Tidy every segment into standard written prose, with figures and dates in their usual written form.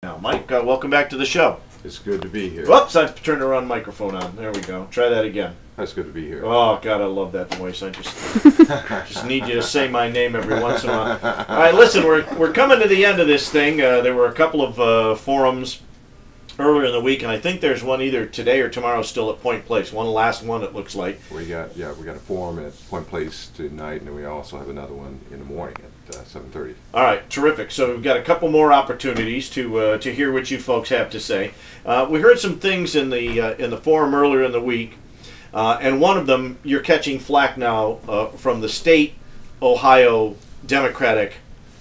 Now, Mike, welcome back to the show. It's good to be here. Whoops, I turned the wrong microphone on. There we go. Try that again. That's good to be here. Oh, God, I love that voice. I just need you to say my name every once in a while. All right, listen, we're coming to the end of this thing. There were a couple of forums earlier in the week, and I think there's one either today or tomorrow still at Point Place. One last one, it looks like. We got a forum at Point Place tonight, and then we also have another one in the morning at 7:30. All right, terrific. So we've got a couple more opportunities to hear what you folks have to say. We heard some things in the forum earlier in the week, and one of them you're catching flack now from the state Ohio Democratic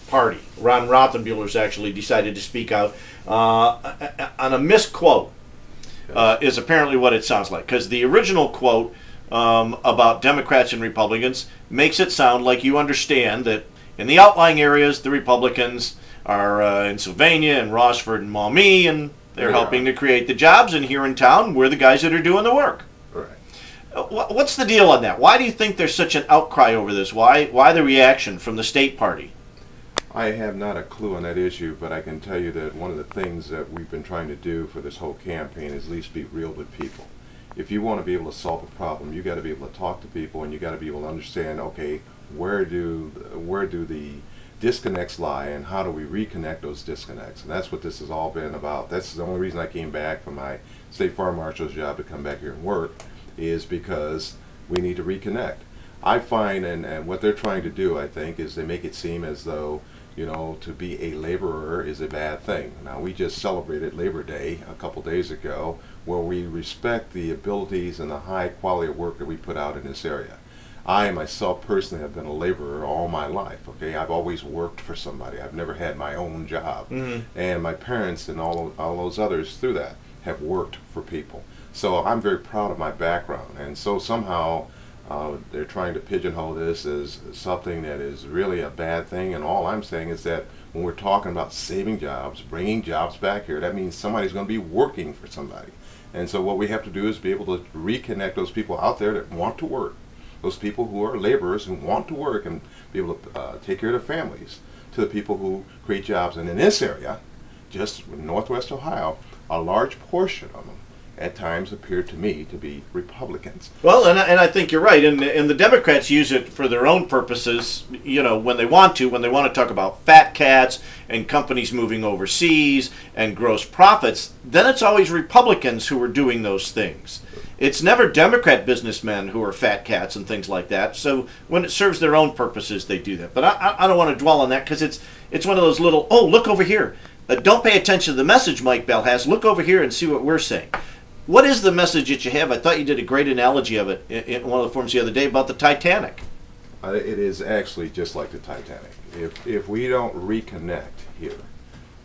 Party. Ron Rothenbuehler's actually decided to speak out on a misquote. Is apparently what it sounds like, because the original quote about Democrats and Republicans makes it sound like you understand that in the outlying areas, the Republicans are in Sylvania and Rossford and Maumee, and they're helping to create the jobs. And here in town, we're the guys that are doing the work. Right. What's the deal on that? Why do you think there's such an outcry over this? Why the reaction from the state party? I have not a clue on that issue, but I can tell you that one of the things that we've been trying to do for this whole campaign is at least be real with people. If you want to be able to solve a problem, you got to be able to talk to people, and you got to be able to understand, okay, where do the disconnects lie, and how do we reconnect those disconnects? And that's what this has all been about. That's the only reason I came back from my state farm marshal's job to come back here and work, is because we need to reconnect. I find, and what they're trying to do, I think, is they make it seem as though, you know, to be a laborer is a bad thing. Now, we just celebrated Labor Day a couple days ago, where we respect the abilities and the high quality of work that we put out in this area. I myself personally have been a laborer all my life. Okay, I've always worked for somebody. I've never had my own job. And my parents and all those others through that have worked for people. So I'm very proud of my background. And so somehow they're trying to pigeonhole this as something that is really a bad thing. And all I'm saying is that when we're talking about saving jobs, bringing jobs back here, that means somebody's going to be working for somebody. And so what we have to do is be able to reconnect those people out there that want to work, those people who are laborers who want to work and be able to take care of their families, to the people who create jobs. And in this area, just in Northwest Ohio, a large portion of them at times appear to me to be Republicans. Well, and I think you're right, and the Democrats use it for their own purposes, you know, when they want to talk about fat cats and companies moving overseas and gross profits, then it's always Republicans who are doing those things. It's never Democrat businessmen who are fat cats and things like that. So when it serves their own purposes, they do that. But I don't want to dwell on that, because it's one of those little, oh, look over here. Don't pay attention to the message Mike Bell has. Look over here and see what we're saying. What is the message that you have? I thought you did a great analogy of it in one of the forums the other day about the Titanic. It is actually just like the Titanic. If we don't reconnect here,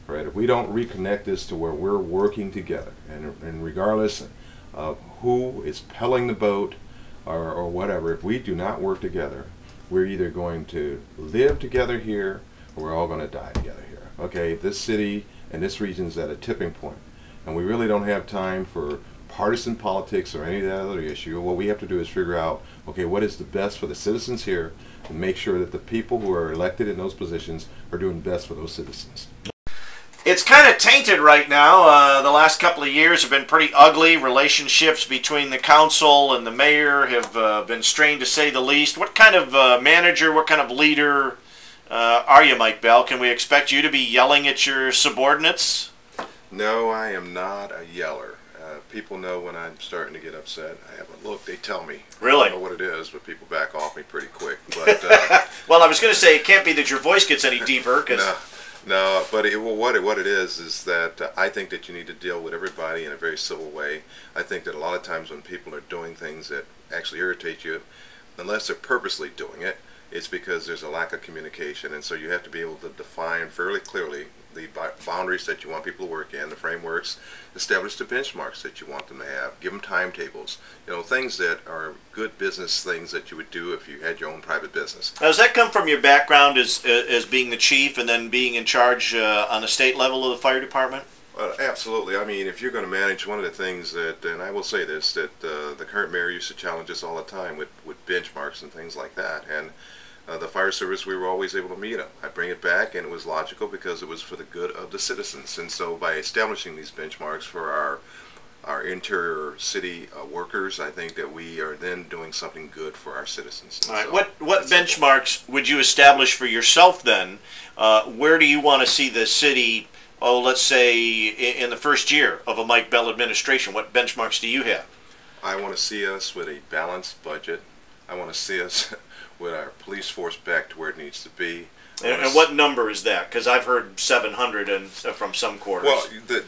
right? If we don't reconnect this to where we're working together, and regardless of who is pelling the boat or whatever, if we do not work together, we're either going to live together here or we're all going to die together here. Okay, this city and this region is at a tipping point, and we really don't have time for partisan politics or any of that other issue. What we have to do is figure out, okay, what is the best for the citizens here, and make sure that the people who are elected in those positions are doing best for those citizens. It's kind of tainted right now. The last couple of years have been pretty ugly. Relationships between the council and the mayor have been strained, to say the least. What kind of manager, what kind of leader are you, Mike Bell? Can we expect you to be yelling at your subordinates? No, I am not a yeller. People know when I'm starting to get upset. I have a look. They tell me. Really? I don't know what it is, but people back off me pretty quick. But well, I was going to say it can't be that your voice gets any deeper. No, but what it is that I think that you need to deal with everybody in a very civil way. I think that a lot of times when people are doing things that actually irritate you, unless they're purposely doing it, it's because there's a lack of communication. And so you have to be able to define fairly clearly the boundaries that you want people to work in, the frameworks, establish the benchmarks that you want them to have, give them timetables, you know, things that are good business things that you would do if you had your own private business. Now, does that come from your background as being the chief and then being in charge on the state level of the fire department? Absolutely. I mean, if you're going to manage, one of the things that, and I will say this, that the current mayor used to challenge us all the time with benchmarks and things like that. And the fire service, we were always able to meet them. I bring it back, and it was logical because it was for the good of the citizens. And so by establishing these benchmarks for our interior city workers, I think that we are then doing something good for our citizens. All right. What benchmarks would you establish for yourself then? Where do you want to see the city, oh, let's say in the first year of a Mike Bell administration? What benchmarks do you have? I want to see us with a balanced budget. I want to see us with our police force back to where it needs to be. And what number is that? Because I've heard 700 from some quarters. Well,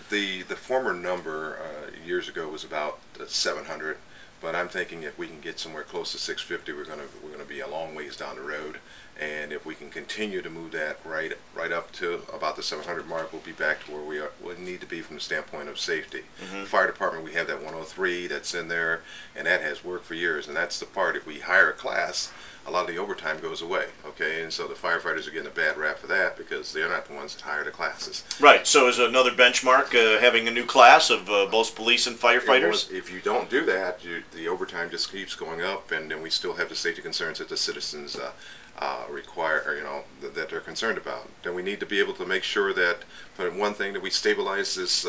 the former number years ago was about 700, but I'm thinking if we can get somewhere close to 650, we're gonna be a long ways down the road. And if we can continue to move that right up to about the 700 mark, we'll be back to where we need to be from the standpoint of safety. Mm-hmm. The fire department, we have that 103 that's in there, and that has worked for years. And that's the part, if we hire a class, a lot of the overtime goes away, okay? And so the firefighters are getting a bad rap for that because they're not the ones that hire the classes. Right, so is another benchmark having a new class of both police and firefighters? If you don't do that, the overtime just keeps going up, and then we still have the safety concerns that the citizens require, or, you know, that they're concerned about. Then we need to be able to make sure that, for one thing, that we stabilize this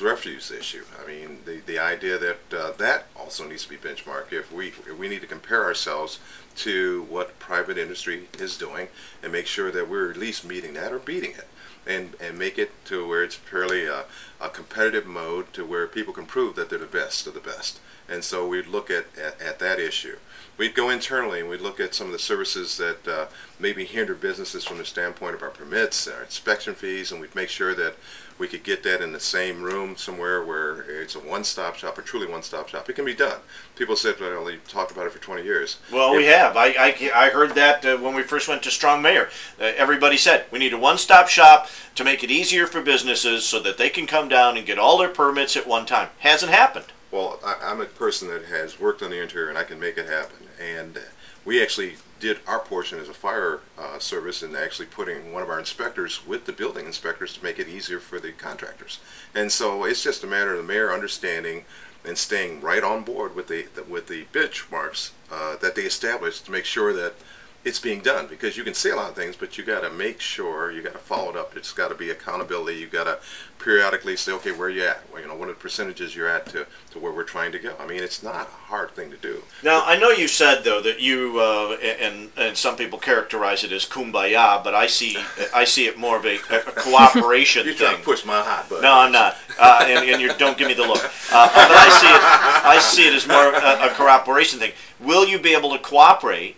refuse issue. I mean, the idea that that also needs to be benchmarked. If we need to compare ourselves to what private industry is doing and make sure that we're at least meeting that or beating it, and make it to where it's fairly a competitive mode to where people can prove that they're the best of the best. And so we'd look at that issue. We'd go internally and we'd look at some of the services that maybe hinder businesses from the standpoint of our permits, our inspection fees, and we'd make sure that we could get that in the same room somewhere where it's a one-stop shop, a truly one-stop shop. It can be done. People said, well, they've talked about it for 20 years. Well, we have. I heard that when we first went to Strong Mayor. Everybody said, we need a one-stop shop to make it easier for businesses so that they can come down and get all their permits at one time. Hasn't happened. Well, I'm a person that has worked on the interior, and I can make it happen. And we actually did our portion as a fire service in actually putting one of our inspectors with the building inspectors to make it easier for the contractors. And so it's just a matter of the mayor understanding and staying right on board with the benchmarks that they established to make sure that it's being done, because you can say a lot of things, but you got to make sure, you got to follow it up. It's got to be accountability. You got to periodically say, okay, where are you at? Well, you know, what are the percentages you're at to where we're trying to go? I mean, it's not a hard thing to do. Now, I know you said though that you and some people characterize it as kumbaya, but I see it more of a cooperation You're thing. trying to push my hot button. No, I'm not. And you don't give me the look. But I see it as more a cooperation thing. Will you be able to cooperate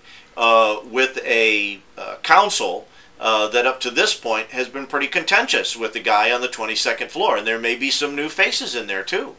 with a council that up to this point has been pretty contentious with the guy on the 22nd floor, and there may be some new faces in there too?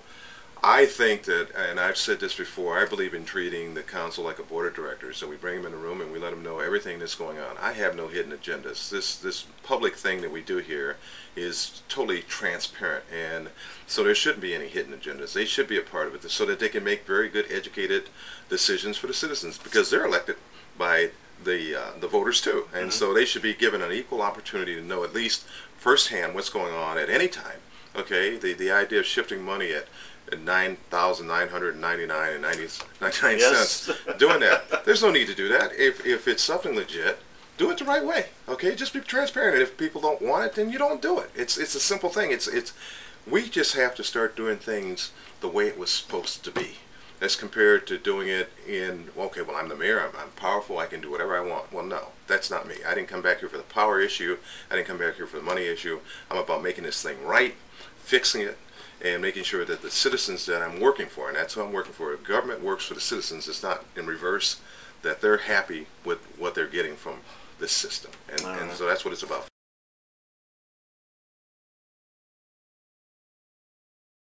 I think that, and I've said this before, I believe in treating the council like a board of directors. So we bring them in the room and we let them know everything that's going on. I have no hidden agendas. This public thing that we do here is totally transparent, and so there shouldn't be any hidden agendas. They should be a part of it so that they can make very good, educated decisions for the citizens, because they're elected by the voters too, and so they should be given an equal opportunity to know at least firsthand what's going on at any time. Okay, the idea of shifting money at $9,999.99 Yes. doing that, there's no need to do that. If it's something legit, do it the right way. Okay, just be transparent. And if people don't want it, then you don't do it. It's a simple thing. We just have to start doing things the way it was supposed to be, as compared to doing it in, okay, well, I'm the mayor, I'm powerful, I can do whatever I want. Well, no, that's not me. I didn't come back here for the power issue. I didn't come back here for the money issue. I'm about making this thing right, fixing it, and making sure that the citizens that I'm working for, and that's who I'm working for, if government works for the citizens, it's not in reverse, that they're happy with what they're getting from this system. And so that's what it's about.